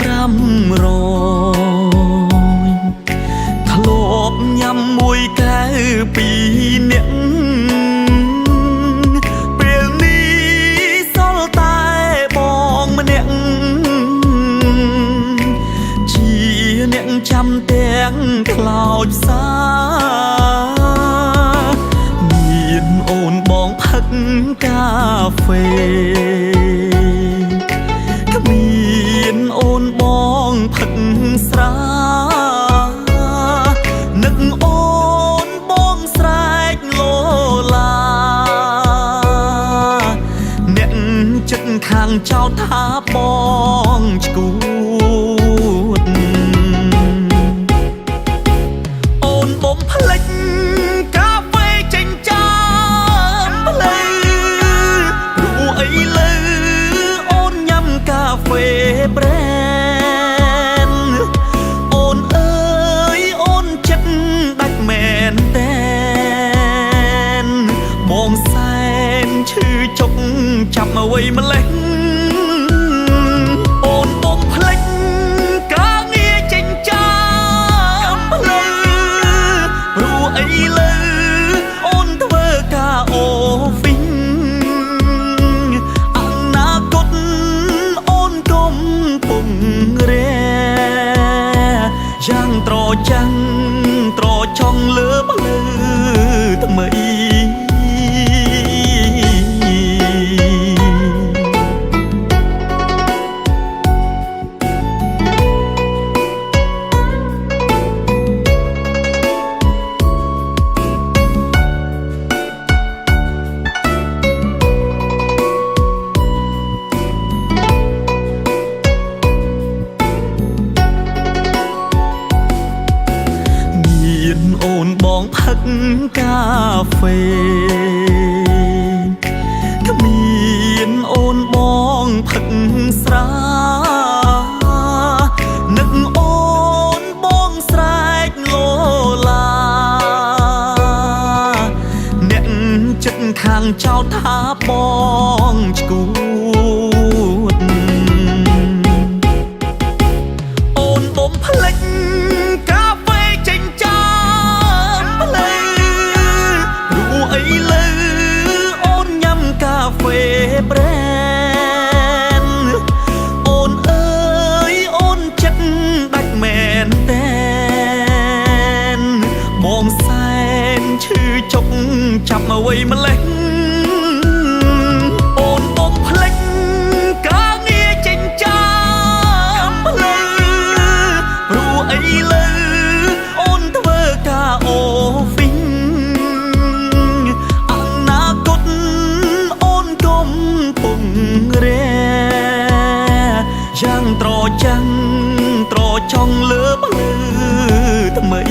500ធ្លាប់ញ៉ាំមួយកែវពីរនាក់ពេលនេះសល់តែបងម្នាក់ជាអ្នកចាំទាំងខ្លោចសាមានអូនបងផឹកកាហ្វេផឹកស្រានឹកអូនបងស្រែកលោឡាអ្នកចិត្តខាងចោទថាបងឈួតអូនបំភ្លេចកាហ្វេចេញចានផ្លូវព្រោះអីលើអូនញ៉ាំកាហ្វេប្រែចុកចាប់មកវិញម្លេះអូនបំភ្លេចការងារចេញចាមផ្លូវព្រោះអីលើអូនធ្វើការអូហ្វីងអនាគតអូនកំពុងរែយ៉ាងត្រចាំងត្រចង់លើផ្លូវថ្មីអូនបងផឹកកាហ្វេគ្មានអូនបងផឹកស្រានឹកអូនបងស្រែកលោឡាអ្នកចិត្តខាងចោទថាបងឈួតអូនបំភ្លេចកាហ្វេចេញចាអីលើអូនញ៉ាំកាហ្វេប្រែនអូនអើយអូនចិត្តដាច់មែនតែនបងសែនឈឺចុកចាប់មកវិញម្លេះអូនបំភ្លេចការងារចេញចាមផ្លូវព្រោះអីលើអូនធ្វើការអូហ្វីងយ៉ាងត្រចាំងត្រចង់លើផ្លូវថ្មី